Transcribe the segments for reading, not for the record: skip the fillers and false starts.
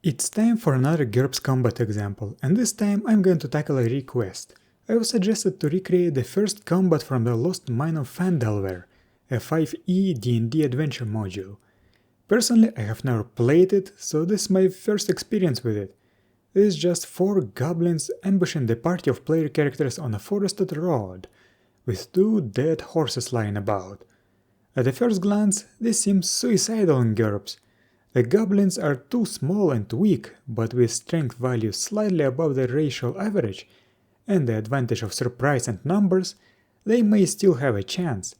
It's time for another GURPS combat example, and this time I'm going to tackle a request. I was suggested to recreate the first combat from the Lost Mine of Phandelver, a 5e D&D adventure module. Personally, I have never played it, so this is my first experience with it. It is just 4 goblins ambushing the party of player characters on a forested road, with 2 dead horses lying about. At a first glance, this seems suicidal in GURPS. The goblins are too small and weak, but with strength values slightly above the racial average, and the advantage of surprise and numbers, they may still have a chance.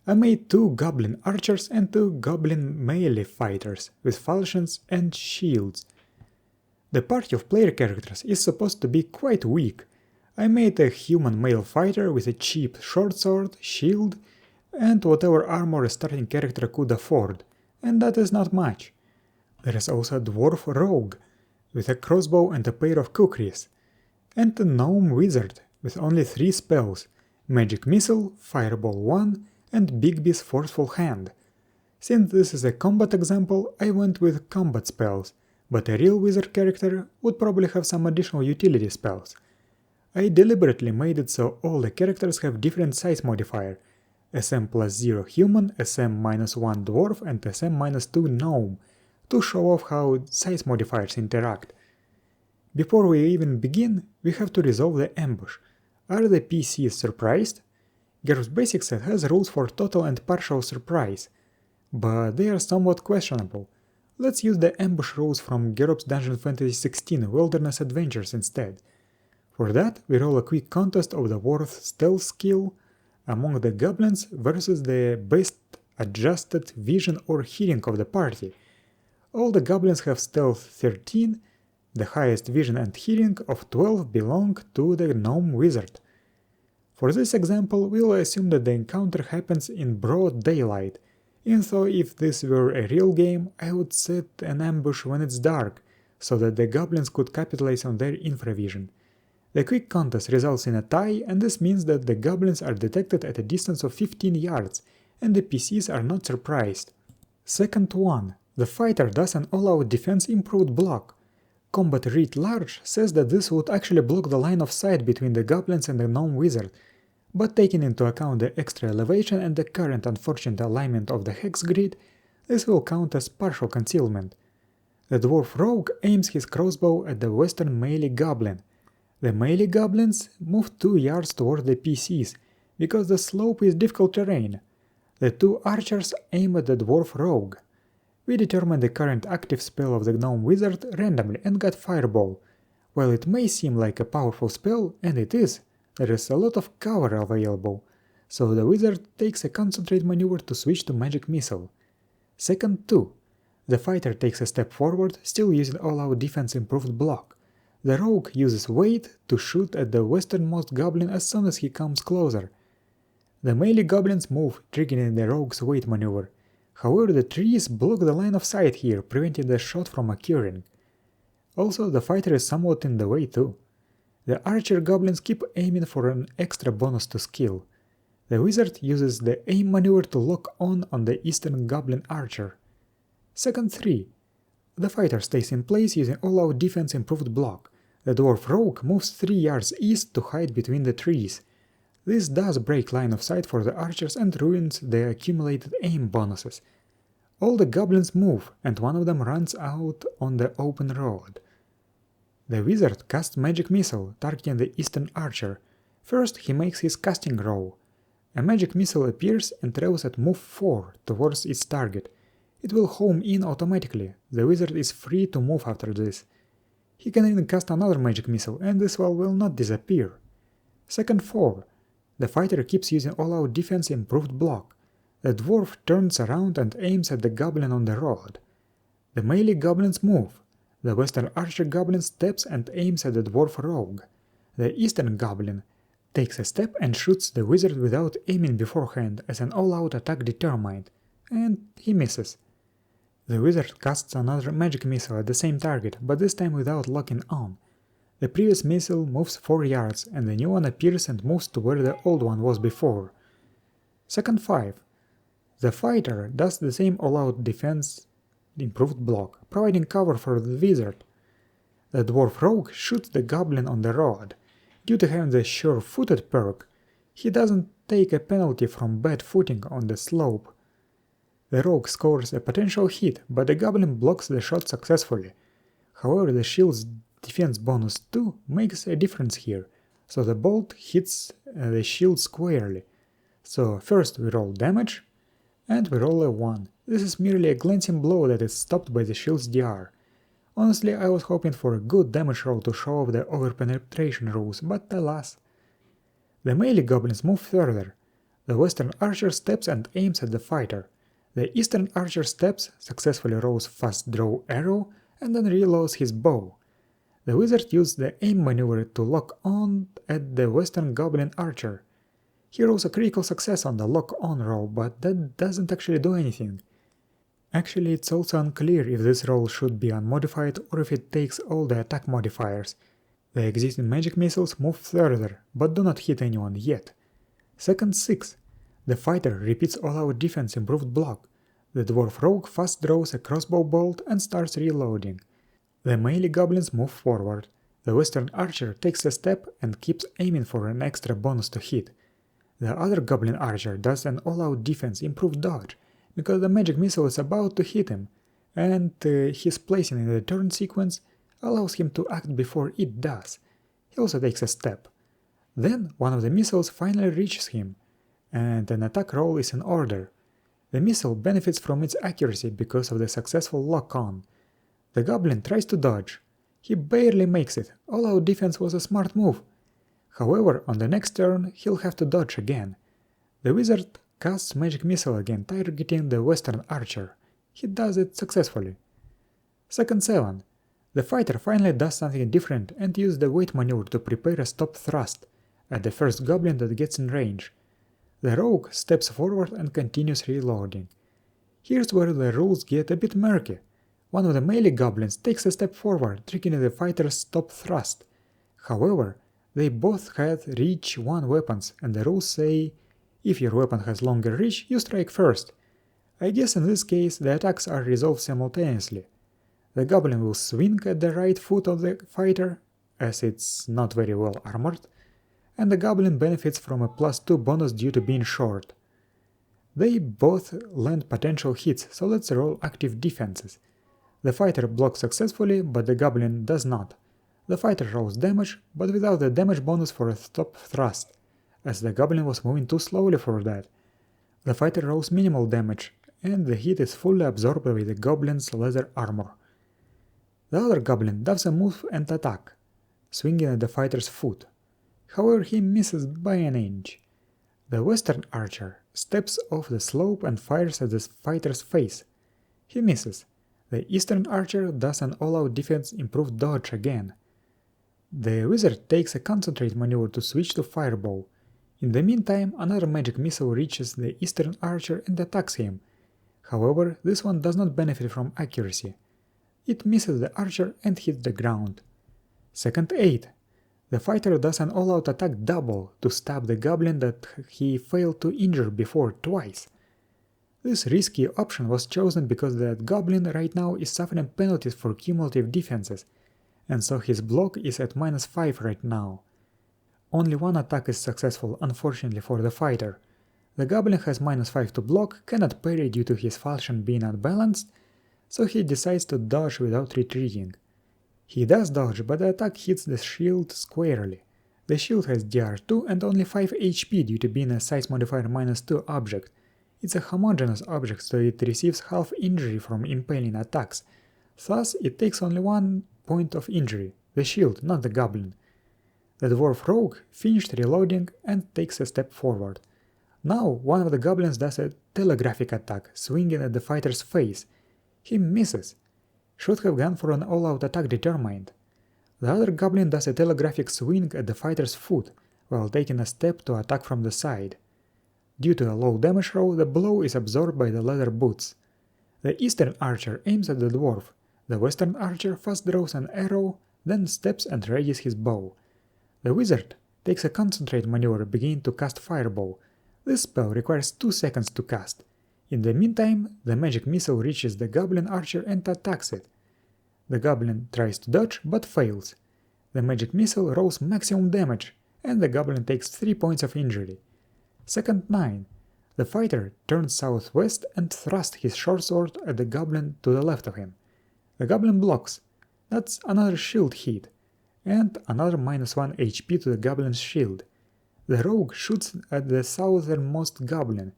I made 2 goblin archers and 2 goblin melee fighters, with falchions and shields. The party of player characters is supposed to be quite weak. I made a human male fighter with a cheap short sword, shield, and whatever armor a starting character could afford, and that is not much. There is also a dwarf rogue, with a crossbow and a pair of kukris, and a gnome wizard, with only 3 spells: Magic Missile, Fireball 1, and Bigby's Forceful Hand. Since this is a combat example, I went with combat spells, but a real wizard character would probably have some additional utility spells. I deliberately made it so all the characters have different size modifier: SM plus 0 human, SM minus 1 dwarf, and SM minus 2 gnome, to show off how size modifiers interact. Before we even begin, we have to resolve the ambush. Are the PCs surprised? GURPS Basic set has rules for total and partial surprise, but they are somewhat questionable. Let's use the ambush rules from GURPS Dungeon Fantasy 16 Wilderness Adventures instead. For that, we roll a quick contest of the worth stealth skill among the goblins versus the best adjusted vision or hearing of the party. All the goblins have stealth 13, the highest vision and hearing of 12 belong to the gnome wizard. For this example, we'll assume that the encounter happens in broad daylight, even though if this were a real game, I would set an ambush when it's dark, so that the goblins could capitalize on their infravision. The quick contest results in a tie, and this means that the goblins are detected at a distance of 15 yards, and the PCs are not surprised. Second one. The fighter does an all-out defense improved block. Combat writ large says that this would actually block the line of sight between the goblins and the gnome wizard, but taking into account the extra elevation and the current unfortunate alignment of the hex grid, this will count as partial concealment. The dwarf rogue aims his crossbow at the western melee goblin. The melee goblins move 2 yards toward the PCs, because the slope is difficult terrain. The 2 archers aim at the dwarf rogue. We determined the current active spell of the gnome wizard randomly and got Fireball. While it may seem like a powerful spell, and it is, there is a lot of cover available, so the wizard takes a concentrate maneuver to switch to Magic Missile. Second 2. The fighter takes a step forward, still using all-out defense improved block. The rogue uses weight to shoot at the westernmost goblin as soon as he comes closer. The melee goblins move, triggering the rogue's weight maneuver. However, the trees block the line of sight here, preventing the shot from occurring. Also, the fighter is somewhat in the way too. The archer goblins keep aiming for an extra bonus to skill. The wizard uses the aim maneuver to lock on the eastern goblin archer. Second 3. The fighter stays in place using all-out defense improved block. The dwarf rogue moves 3 yards east to hide between the trees. This does break line of sight for the archers and ruins the accumulated aim bonuses. All the goblins move, and one of them runs out on the open road. The wizard casts Magic Missile, targeting the eastern archer. First he makes his casting roll. A Magic Missile appears and travels at move 4 towards its target. It will home in automatically, the wizard is free to move after this. He can even cast another Magic Missile, and this one will not disappear. Second 4. The fighter keeps using all-out defense improved block. The dwarf turns around and aims at the goblin on the road. The melee goblins move. The western archer goblin steps and aims at the dwarf rogue. The eastern goblin takes a step and shoots the wizard without aiming beforehand as an all-out attack determined, and he misses. The wizard casts another magic missile at the same target, but this time without locking on. The previous missile moves 4 yards, and the new one appears and moves to where the old one was before. Second 5. The fighter does the same all-out defense improved block, providing cover for the wizard. The dwarf rogue shoots the goblin on the road. Due to having the sure-footed perk, he doesn't take a penalty from bad footing on the slope. The rogue scores a potential hit, but the goblin blocks the shot successfully. However, the shield's defense bonus 2 makes a difference here, so the bolt hits the shield squarely. So first we roll damage, and we roll a 1. This is merely a glancing blow that is stopped by the shield's DR. Honestly, I was hoping for a good damage roll to show off the overpenetration rules, but alas. The melee goblins move further. The western archer steps and aims at the fighter. The eastern archer steps, successfully rolls fast draw arrow, and then reloads his bow. The wizard used the aim maneuver to lock on at the western goblin archer. He rolls a critical success on the lock on roll, but that doesn't actually do anything. Actually, it's also unclear if this roll should be unmodified or if it takes all the attack modifiers. The existing magic missiles move further, but do not hit anyone yet. Second 6. The fighter repeats all-out defense improved block. The dwarf rogue fast draws a crossbow bolt and starts reloading. The melee goblins move forward. The western archer takes a step and keeps aiming for an extra bonus to hit. The other goblin archer does an all-out defense improved dodge, because the magic missile is about to hit him, and his placing in the turn sequence allows him to act before it does. He also takes a step. Then one of the missiles finally reaches him, and an attack roll is in order. The missile benefits from its accuracy because of the successful lock-on. The goblin tries to dodge. He barely makes it. All-out defense was a smart move. However, on the next turn he'll have to dodge again. The wizard casts magic missile again, targeting the western archer. He does it successfully. Second 7. The fighter finally does something different and uses the wait maneuver to prepare a stop thrust at the first goblin that gets in range. The rogue steps forward and continues reloading. Here's where the rules get a bit murky. One of the melee goblins takes a step forward, triggering the fighter's stop thrust. However, they both had reach 1 weapons, and the rules say if your weapon has longer reach, you strike first. I guess in this case the attacks are resolved simultaneously. The goblin will swing at the right foot of the fighter, as it's not very well armored, and the goblin benefits from a +2 bonus due to being short. They both land potential hits, so let's roll active defenses. The fighter blocks successfully, but the goblin does not. The fighter rolls damage, but without the damage bonus for a stop thrust, as the goblin was moving too slowly for that. The fighter rolls minimal damage, and the hit is fully absorbed by the goblin's leather armor. The other goblin does a move and attack, swinging at the fighter's foot. However, he misses by an inch. The western archer steps off the slope and fires at the fighter's face. He misses. The eastern archer does an all-out defense improved dodge again. The wizard takes a concentrate maneuver to switch to fireball. In the meantime, another magic missile reaches the eastern archer and attacks him. However, this one does not benefit from accuracy. It misses the archer and hits the ground. Second 8. The fighter does an all-out attack double to stab the goblin that he failed to injure before twice. This risky option was chosen because that goblin right now is suffering penalties for cumulative defenses, and so his block is at -5 right now. Only one attack is successful, unfortunately for the fighter. The goblin has -5 to block, cannot parry due to his falchion being unbalanced, so he decides to dodge without retreating. He does dodge, but the attack hits the shield squarely. The shield has DR2 and only 5 HP due to being a size modifier -2 object. It's a homogeneous object, so it receives half injury from impaling attacks, thus it takes only 1 point of injury, the shield, not the goblin. The dwarf rogue finished reloading and takes a step forward. Now one of the goblins does a telegraphic attack, swinging at the fighter's face. He misses. Should have gone for an all-out attack determined. The other goblin does a telegraphic swing at the fighter's foot, while taking a step to attack from the side. Due to a low damage roll, the blow is absorbed by the leather boots. The eastern archer aims at the dwarf. The western archer fast draws an arrow, then steps and readies his bow. The wizard takes a concentrate maneuver, beginning to cast fireball. This spell requires 2 seconds to cast. In the meantime, the magic missile reaches the goblin archer and attacks it. The goblin tries to dodge but fails. The magic missile rolls maximum damage, and the goblin takes 3 points of injury. Second 9. The fighter turns southwest and thrusts his short sword at the goblin to the left of him. The goblin blocks. That's another shield hit, and another -1 HP to the goblin's shield. The rogue shoots at the southernmost goblin,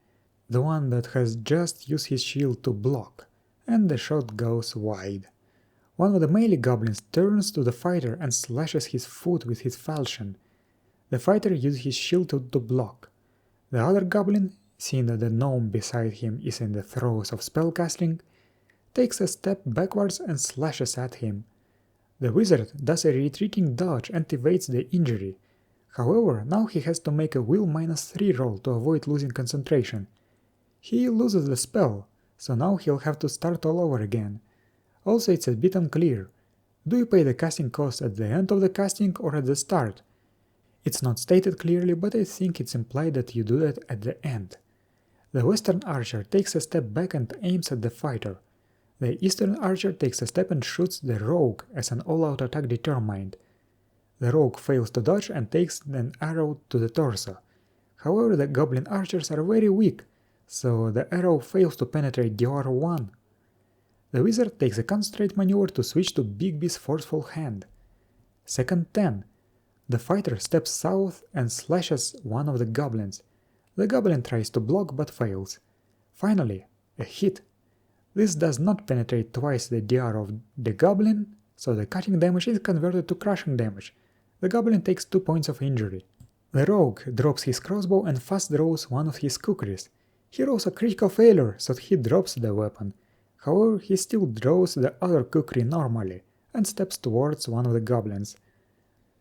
the one that has just used his shield to block, and the shot goes wide. One of the melee goblins turns to the fighter and slashes his foot with his falchion. The fighter uses his shield to block. The other goblin, seeing that the gnome beside him is in the throes of spellcasting, takes a step backwards and slashes at him. The wizard does a retreating dodge and evades the injury. However, now he has to make a will -3 roll to avoid losing concentration. He loses the spell, so now he'll have to start all over again. Also, it's a bit unclear. Do you pay the casting cost at the end of the casting or at the start? It's not stated clearly, but I think it's implied that you do that at the end. The western archer takes a step back and aims at the fighter. The eastern archer takes a step and shoots the rogue as an all-out attack determined. The rogue fails to dodge and takes an arrow to the torso. However, the goblin archers are very weak, so the arrow fails to penetrate DR 1. The wizard takes a concentrate maneuver to switch to Bigby's forceful hand. Second 10. The fighter steps south and slashes one of the goblins. The goblin tries to block but fails. Finally, a hit. This does not penetrate twice the DR of the goblin, so the cutting damage is converted to crushing damage. The goblin takes 2 points of injury. The rogue drops his crossbow and fast draws one of his kukris. He rolls a critical failure, so he drops the weapon. However, he still draws the other kukri normally, and steps towards one of the goblins.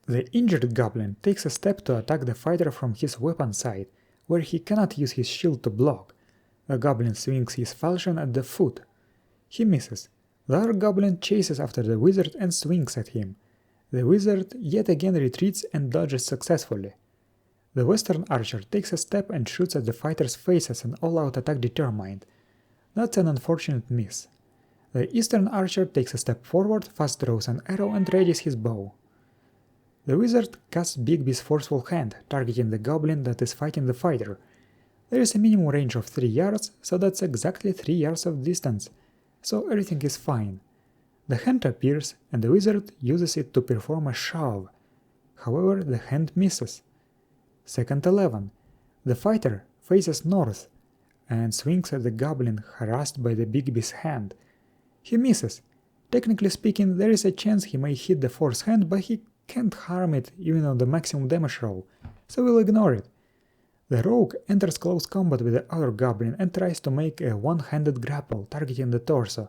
The injured goblin takes a step to attack the fighter from his weapon side, where he cannot use his shield to block. The goblin swings his falchion at the foot. He misses. The other goblin chases after the wizard and swings at him. The wizard yet again retreats and dodges successfully. The western archer takes a step and shoots at the fighter's face as an all-out attack determined. That's an unfortunate miss. The eastern archer takes a step forward, fast draws an arrow and readies his bow. The wizard casts Bigby's forceful hand, targeting the goblin that is fighting the fighter. There is a minimum range of 3 yards, so that's exactly 3 yards of distance, so everything is fine. The hand appears, and the wizard uses it to perform a shove. However, the hand misses. Second 11. The fighter faces north and swings at the goblin harassed by the Bigby's hand. He misses. Technically speaking, there is a chance he may hit the force hand, but he can't harm it even on the maximum damage roll, so we'll ignore it. The rogue enters close combat with the other goblin and tries to make a one-handed grapple targeting the torso.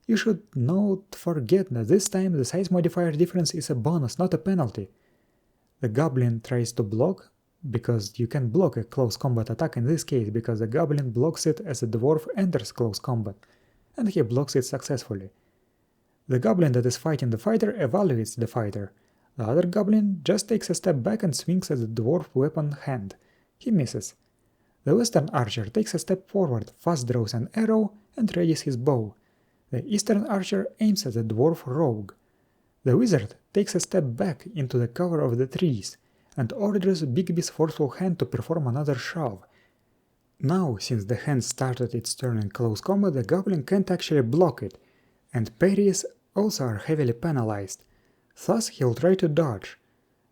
You should not forget that this time the size modifier difference is a bonus, not a penalty. The goblin tries to block, because you can block a close combat attack in this case, because the goblin blocks it as the dwarf enters close combat, and he blocks it successfully. The goblin that is fighting the fighter evaluates the fighter. The other goblin just takes a step back and swings at the dwarf weapon hand. He misses. The western archer takes a step forward, fast draws an arrow, and readies his bow. The eastern archer aims at the dwarf rogue. The wizard takes a step back into the cover of the trees, and orders Bigby's forceful hand to perform another shove. Now, since the hand started its turn in close combat, the goblin can't actually block it, and parries also are heavily penalized. Thus, he'll try to dodge.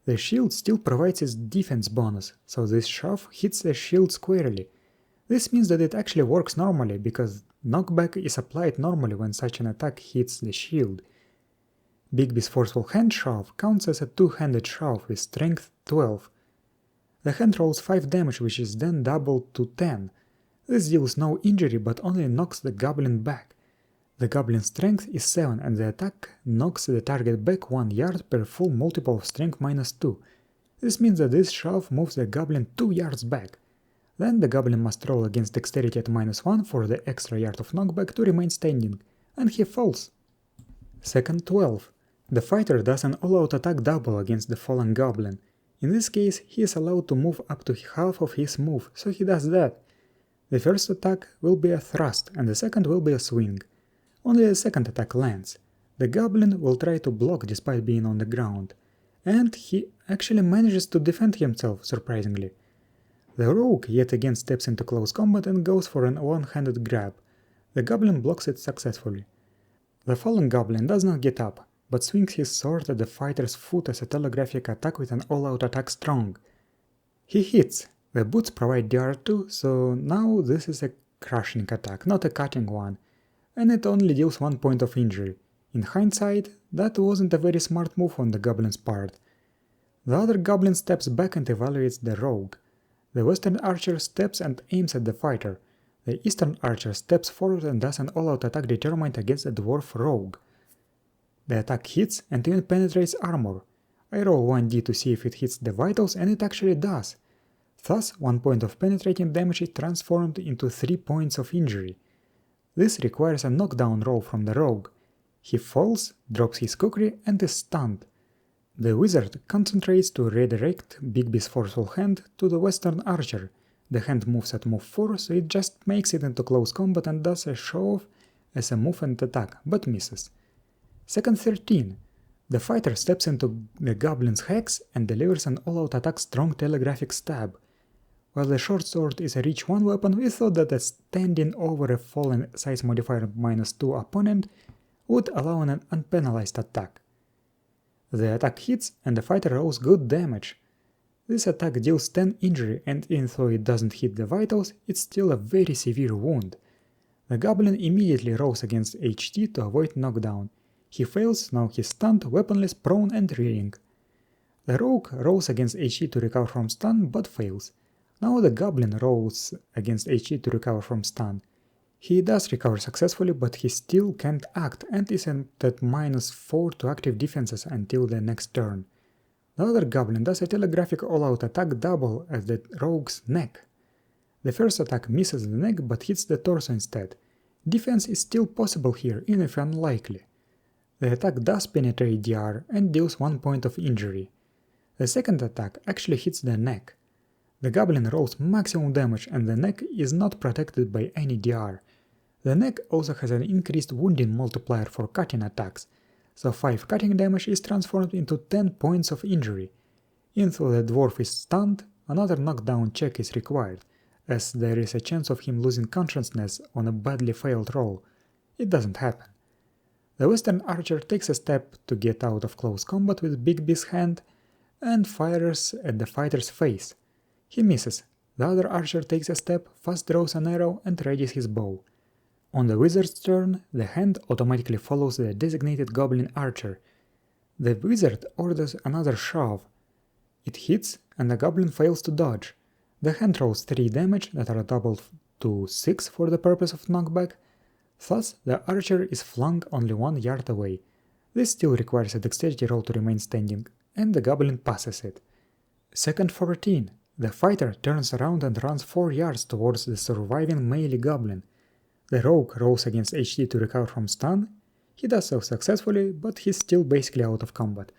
The shield still provides its defense bonus, so this shove hits the shield squarely. This means that it actually works normally, because knockback is applied normally when such an attack hits the shield. Bigby's forceful hand shove counts as a two-handed shove with strength 12. The hand rolls 5 damage, which is then doubled to 10. This deals no injury but only knocks the goblin back. The goblin's strength is 7 and the attack knocks the target back 1 yard per full multiple of strength -2. This means that this shove moves the goblin 2 yards back. Then the goblin must roll against dexterity at -1 for the extra yard of knockback to remain standing, and he falls. Second 12. The fighter does an all-out attack double against the fallen goblin. In this case, he is allowed to move up to half of his move, so he does that. The first attack will be a thrust, and the second will be a swing. Only the second attack lands. The Goblin will try to block despite being on the ground, and he actually manages to defend himself, surprisingly. The Rogue yet again steps into close combat and goes for an one-handed grab. The Goblin blocks it successfully. The fallen Goblin does not get up, but swings his sword at the fighter's foot as a telegraphic attack with an all-out attack strong. He hits. The boots provide DR2, so now this is a crushing attack, not a cutting one, and it only deals 1 point of injury. In hindsight, that wasn't a very smart move on the Goblin's part. The other Goblin steps back and evaluates the Rogue. The Western Archer steps and aims at the fighter. The Eastern Archer steps forward and does an all-out attack determined against the Dwarf Rogue. The attack hits and even penetrates armor. I roll 1d to see if it hits the vitals, and it actually does. Thus, 1 point of penetrating damage is transformed into 3 points of injury. This requires a knockdown roll from the Rogue. He falls, drops his kukri, and is stunned. The Wizard concentrates to redirect Bigby's forceful hand to the Western Archer. The hand moves at move 4, so it just makes it into close combat and does a show-off as a move and attack, but misses. Second 13. The fighter steps into the Goblin's hex and delivers an all-out attack strong telegraphic stab. While the short sword is a reach 1 weapon, we thought that standing over a fallen size modifier -2 opponent would allow an unpenalized attack. The attack hits and the fighter rolls good damage. This attack deals 10 injury, and even though it doesn't hit the vitals, it's still a very severe wound. The Goblin immediately rolls against HT to avoid knockdown. He fails, now he's stunned, weaponless, prone and reeling. The Rogue rolls against HT to recover from stun, but fails. Now the Goblin rolls against HT to recover from stun. He does recover successfully, but he still can't act and is at -4 to active defenses until the next turn. The other Goblin does a telegraphic all-out attack double at the Rogue's neck. The first attack misses the neck but hits the torso instead. Defense is still possible here, even if unlikely. The attack does penetrate DR and deals 1 point of injury. The second attack actually hits the neck. The Goblin rolls maximum damage and the neck is not protected by any DR. The neck also has an increased wounding multiplier for cutting attacks, so 5 cutting damage is transformed into 10 points of injury. Even though the dwarf is stunned, another knockdown check is required, as there is a chance of him losing consciousness on a badly failed roll. It doesn't happen. The Western Archer takes a step to get out of close combat with Bigby's hand and fires at the fighter's face. He misses. The other archer takes a step, fast draws an arrow and readies his bow. On the Wizard's turn, the hand automatically follows the designated Goblin Archer. The Wizard orders another shove. It hits and the Goblin fails to dodge. The hand rolls 3 damage that are doubled to 6 for the purpose of knockback. Thus, the Archer is flung only 1 yard away. This still requires a dexterity roll to remain standing, and the Goblin passes it. Second 14. The fighter turns around and runs 4 yards towards the surviving melee Goblin. The Rogue rolls against HT to recover from stun. He does so successfully, but he's still basically out of combat.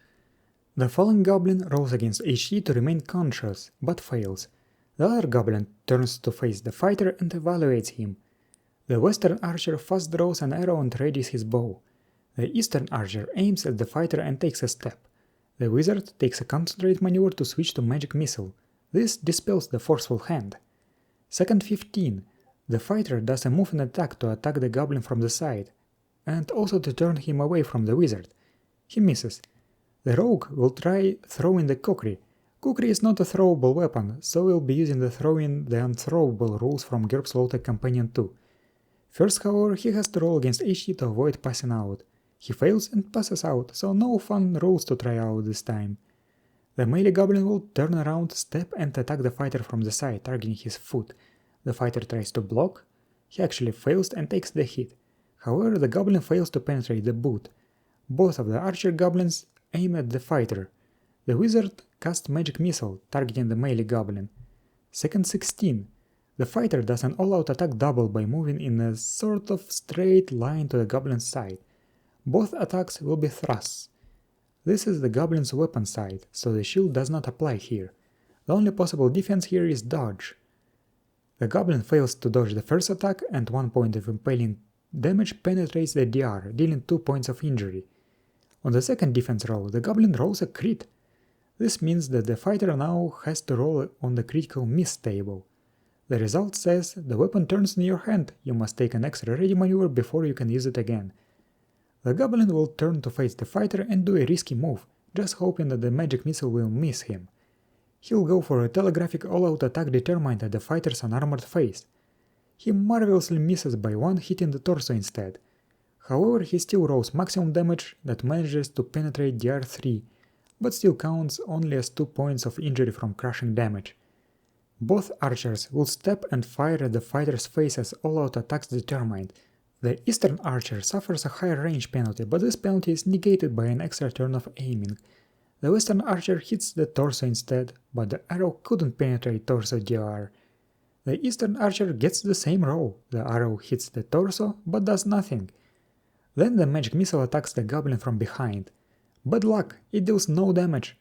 The fallen Goblin rolls against HT to remain conscious, but fails. The other Goblin turns to face the fighter and evaluates him. The Western Archer fast draws an arrow and readies his bow. The Eastern Archer aims at the fighter and takes a step. The Wizard takes a concentrate maneuver to switch to Magic Missile. This dispels the forceful hand. Second 15. The fighter does a move and attack to attack the Goblin from the side, and also to turn him away from the Wizard. He misses. The Rogue will try throwing the Kukri. Kukri is not a throwable weapon, so we'll be using the throwing the unthrowable rules from GURPS Low-Tech Companion 2. First, however, he has to roll against HT to avoid passing out. He fails and passes out, so no fun rules to try out this time. The melee Goblin will turn around, step and attack the fighter from the side, targeting his foot. The fighter tries to block. He actually fails and takes the hit. However, the Goblin fails to penetrate the boot. Both of the Archer Goblins aim at the fighter. The Wizard casts Magic Missile, targeting the melee Goblin. Second 16. The fighter does an all-out attack double by moving in a sort of straight line to the Goblin's side. Both attacks will be thrusts. This is the Goblin's weapon side, so the shield does not apply here. The only possible defense here is dodge. The Goblin fails to dodge the first attack and 1 point of impaling damage penetrates the DR, dealing 2 points of injury. On the second defense roll, the Goblin rolls a crit. This means that the fighter now has to roll on the critical miss table. The result says, the weapon turns in your hand, you must take an extra ready maneuver before you can use it again. The Goblin will turn to face the fighter and do a risky move, just hoping that the magic missile will miss him. He'll go for a telegraphic all-out attack determined at the fighter's unarmored face. He marvelously misses by 1, hitting the torso instead. However, he still rolls maximum damage that manages to penetrate DR3, but still counts only as 2 points of injury from crushing damage. Both archers will step and fire at the fighter's face as all-out attacks determined. The Eastern Archer suffers a higher range penalty, but this penalty is negated by an extra turn of aiming. The Western Archer hits the torso instead, but the arrow couldn't penetrate torso DR. The Eastern Archer gets the same roll, the arrow hits the torso, but does nothing. Then the magic missile attacks the Goblin from behind. Bad luck, it deals no damage.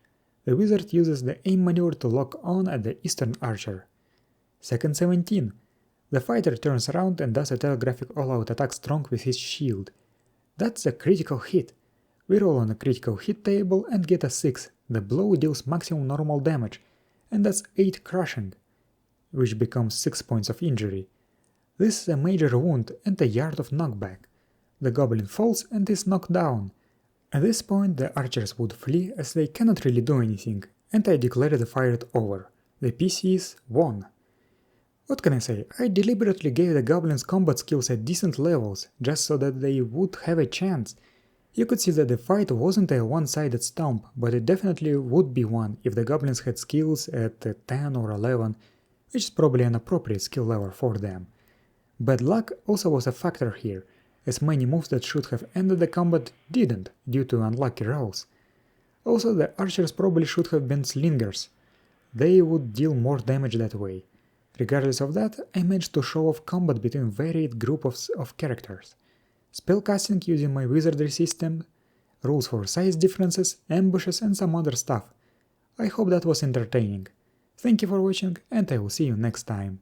The wizard uses the aim maneuver to lock on at the Eastern Archer. Second 17. The fighter turns around and does a telegraphic all-out attack strong with his shield. That's a critical hit. We roll on a critical hit table and get a 6, the blow deals maximum normal damage, and that's 8 crushing, which becomes 6 points of injury. This is a major wound and a yard of knockback. The Goblin falls and is knocked down. At this point the archers would flee as they cannot really do anything, and I declare the fight over. The PCs won. What can I say, I deliberately gave the Goblins combat skills at decent levels, just so that they would have a chance. You could see that the fight wasn't a one-sided stomp, but it definitely would be one if the Goblins had skills at 10 or 11, which is probably an appropriate skill level for them. Bad luck also was a factor here, as many moves that should have ended the combat didn't, due to unlucky rolls. Also, the archers probably should have been slingers. They would deal more damage that way. Regardless of that, I managed to show off combat between varied groups of characters. Spellcasting using my wizardry system, rules for size differences, ambushes and some other stuff. I hope that was entertaining. Thank you for watching and I will see you next time.